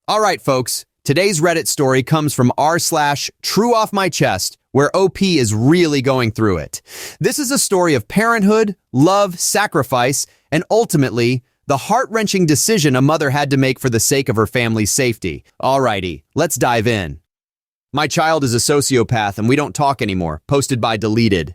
All right, folks. Today's Reddit story comes from r/TrueOffMyChest, where OP is really going through it. This is a story of parenthood, love, sacrifice, and ultimately, the heart-wrenching decision a mother had to make for the sake of her family's safety. Alrighty, let's dive in. My child is a sociopath and we don't talk anymore, posted by Deleted.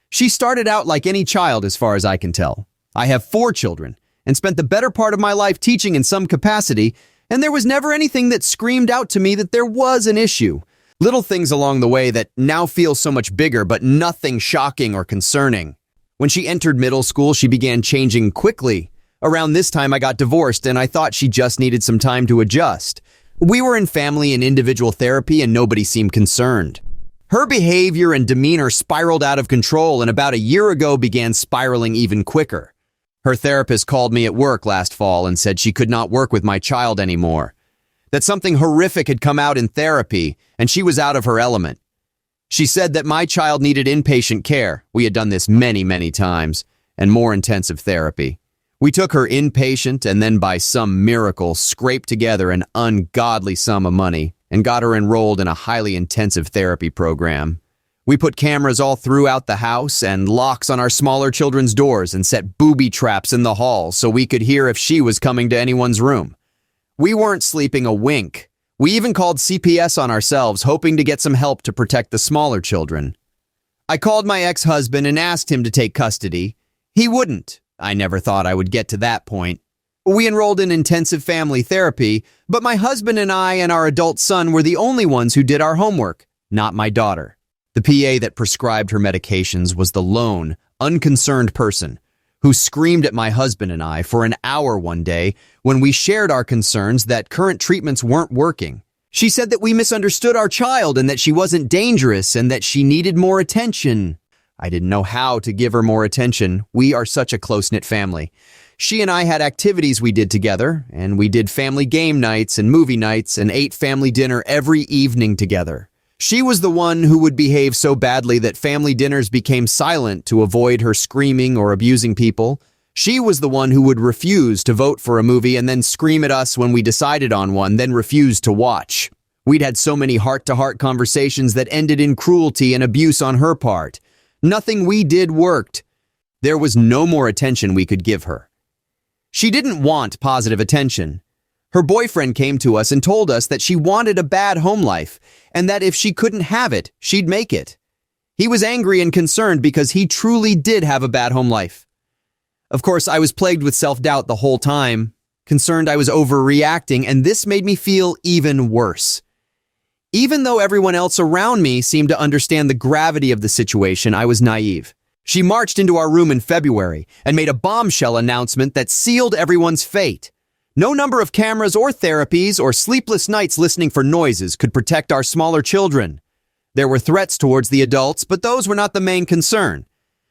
She started out like any child as far as I can tell. I have 4 children and spent the better part of my life teaching in some capacity, and there was never anything that screamed out to me that there was an issue. Little things along the way that now feel so much bigger, but nothing shocking or concerning. When she entered middle school, she began changing quickly. Around this time, I got divorced, and I thought she just needed some time to adjust. We were in family and individual therapy, and nobody seemed concerned. Her behavior and demeanor spiraled out of control, and about a year ago began spiraling even quicker. Her therapist called me at work last fall and said she could not work with my child anymore. That something horrific had come out in therapy, and she was out of her element. She said that my child needed inpatient care. We had done this many times, and more intensive therapy. We took her inpatient and then by some miracle scraped together an ungodly sum of money and got her enrolled in a highly intensive therapy program. We put cameras all throughout the house and locks on our smaller children's doors and set booby traps in the hall so we could hear if she was coming to anyone's room. We weren't sleeping a wink. We even called CPS on ourselves, hoping to get some help to protect the smaller children. I called my ex-husband and asked him to take custody. He wouldn't. I never thought I would get to that point. We enrolled in intensive family therapy, but my husband and I and our adult son were the only ones who did our homework, not my daughter. The PA that prescribed her medications was the lone, unconcerned person who screamed at my husband and I for an hour one day when we shared our concerns that current treatments weren't working. She said that we misunderstood our child and that she wasn't dangerous and that she needed more attention. I didn't know how to give her more attention. We are such a close-knit family. She and I had activities we did together, and we did family game nights and movie nights and ate family dinner every evening together. She was the one who would behave so badly that family dinners became silent to avoid her screaming or abusing people. She was the one who would refuse to vote for a movie and then scream at us when we decided on one, then refuse to watch. We'd had so many heart-to-heart conversations that ended in cruelty and abuse on her part. Nothing we did worked. There was no more attention we could give her. She didn't want positive attention. Her boyfriend came to us and told us that she wanted a bad home life and that if she couldn't have it, she'd make it. He was angry and concerned because he truly did have a bad home life. Of course, I was plagued with self-doubt the whole time, concerned I was overreacting, and this made me feel even worse. Even though everyone else around me seemed to understand the gravity of the situation, I was naive. She marched into our room in February and made a bombshell announcement that sealed everyone's fate. No number of cameras or therapies or sleepless nights listening for noises could protect our smaller children. There were threats towards the adults, but those were not the main concern.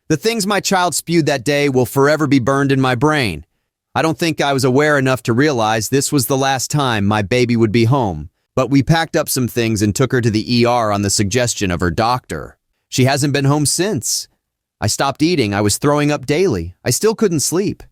The things my child spewed that day will forever be burned in my brain. I don't think I was aware enough to realize this was the last time my baby would be home, but we packed up some things and took her to the ER on the suggestion of her doctor. She hasn't been home since. I stopped eating. I was throwing up daily. I still couldn't sleep.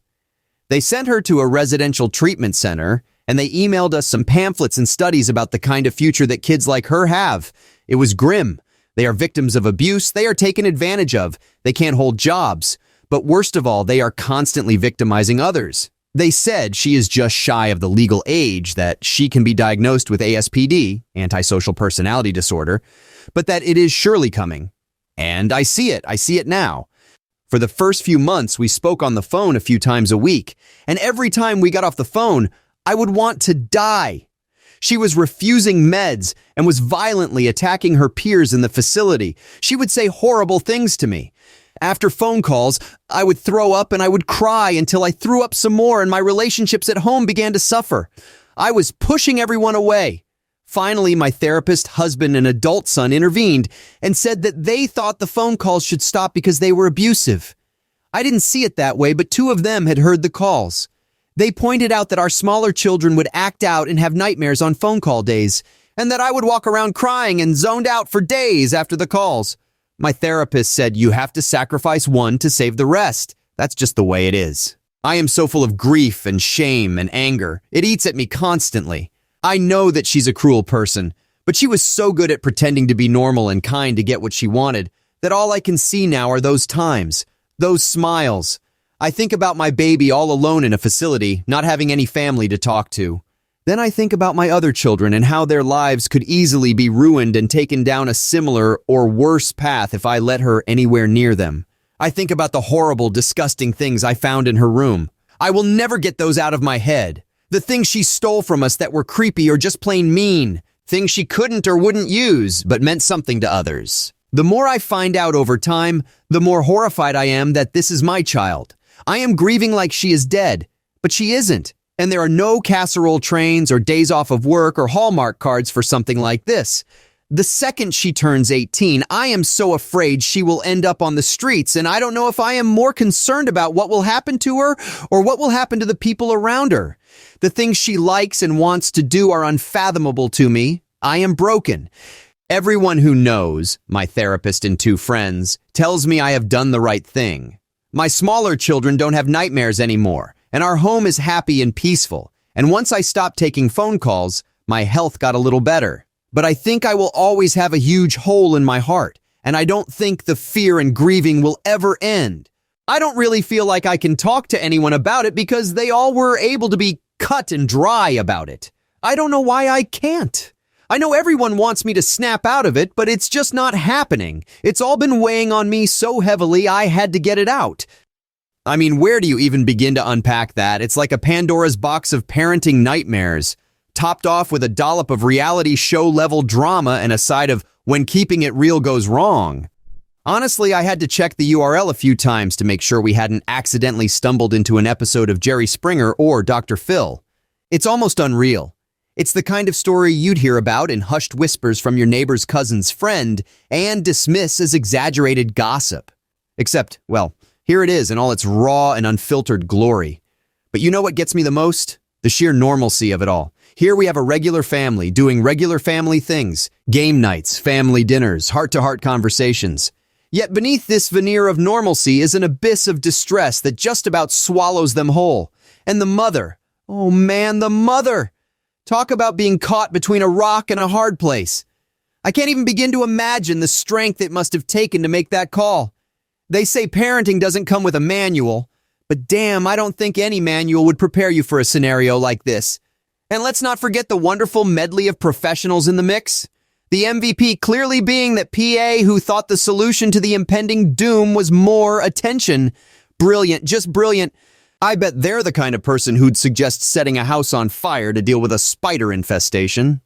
They sent her to a residential treatment center, and they emailed us some pamphlets and studies about the kind of future that kids like her have. It was grim. They are victims of abuse. They are taken advantage of. They can't hold jobs. But worst of all, they are constantly victimizing others. They said she is just shy of the legal age, that she can be diagnosed with ASPD, antisocial personality disorder, but that it is surely coming. And I see it. I see it now. For the first few months, we spoke on the phone a few times a week, and every time we got off the phone, I would want to die. She was refusing meds and was violently attacking her peers in the facility. She would say horrible things to me. After phone calls, I would throw up and I would cry until I threw up some more and my relationships at home began to suffer. I was pushing everyone away. Finally, my therapist, husband, and adult son intervened and said that they thought the phone calls should stop because they were abusive. I didn't see it that way, but 2 of them had heard the calls. They pointed out that our smaller children would act out and have nightmares on phone call days, and that I would walk around crying and zoned out for days after the calls. My therapist said you have to sacrifice one to save the rest. That's just the way it is. I am so full of grief and shame and anger. It eats at me constantly. I know that she's a cruel person, but she was so good at pretending to be normal and kind to get what she wanted that all I can see now are those times, those smiles. I think about my baby all alone in a facility, not having any family to talk to. Then I think about my other children and how their lives could easily be ruined and taken down a similar or worse path if I let her anywhere near them. I think about the horrible, disgusting things I found in her room. I will never get those out of my head. The things she stole from us that were creepy or just plain mean. Things she couldn't or wouldn't use, but meant something to others. The more I find out over time, the more horrified I am that this is my child. I am grieving like she is dead, but she isn't. And there are no casserole trains or days off of work or Hallmark cards for something like this. The second she turns 18, I am so afraid she will end up on the streets, and I don't know if I am more concerned about what will happen to her or what will happen to the people around her. The things she likes and wants to do are unfathomable to me. I am broken. Everyone who knows, my therapist and 2 friends, tells me I have done the right thing. My smaller children don't have nightmares anymore, and our home is happy and peaceful. And once I stopped taking phone calls, my health got a little better. But I think I will always have a huge hole in my heart, and I don't think the fear and grieving will ever end. I don't really feel like I can talk to anyone about it because they all were able to be cut and dry about it. I don't know why I can't. I know everyone wants me to snap out of it, but it's just not happening. It's all been weighing on me so heavily I had to get it out. I mean, where do you even begin to unpack that? It's like a Pandora's box of parenting nightmares, topped off with a dollop of reality show-level drama and a side of when keeping it real goes wrong. Honestly, I had to check the URL a few times to make sure we hadn't accidentally stumbled into an episode of Jerry Springer or Dr. Phil. It's almost unreal. It's the kind of story you'd hear about in hushed whispers from your neighbor's cousin's friend and dismiss as exaggerated gossip. Except, well, here it is in all its raw and unfiltered glory. But you know what gets me the most? The sheer normalcy of it all. Here we have a regular family doing regular family things. Game nights, family dinners, heart-to-heart conversations. Yet beneath this veneer of normalcy is an abyss of distress that just about swallows them whole. And the mother. Oh man, the mother! Talk about being caught between a rock and a hard place. I can't even begin to imagine the strength it must have taken to make that call. They say parenting doesn't come with a manual, but damn, I don't think any manual would prepare you for a scenario like this. And let's not forget the wonderful medley of professionals in the mix. The MVP clearly being that PA who thought the solution to the impending doom was more attention. Brilliant, just brilliant. I bet they're the kind of person who'd suggest setting a house on fire to deal with a spider infestation.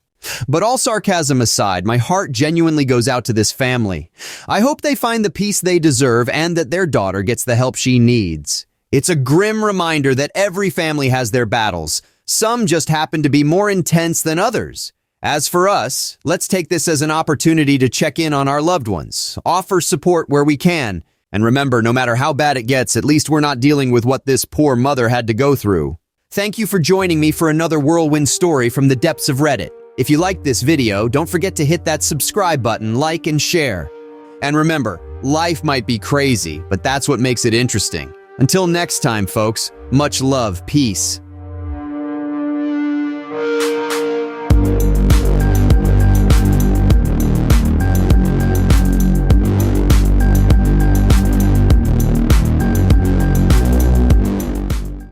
But all sarcasm aside, my heart genuinely goes out to this family. I hope they find the peace they deserve and that their daughter gets the help she needs. It's a grim reminder that every family has their battles. Some just happen to be more intense than others. As for us, let's take this as an opportunity to check in on our loved ones, offer support where we can, and remember, no matter how bad it gets, at least we're not dealing with what this poor mother had to go through. Thank you for joining me for another whirlwind story from the depths of Reddit. If you liked this video, don't forget to hit that subscribe button, like, and share. And remember, life might be crazy, but that's what makes it interesting. Until next time, folks, much love, peace.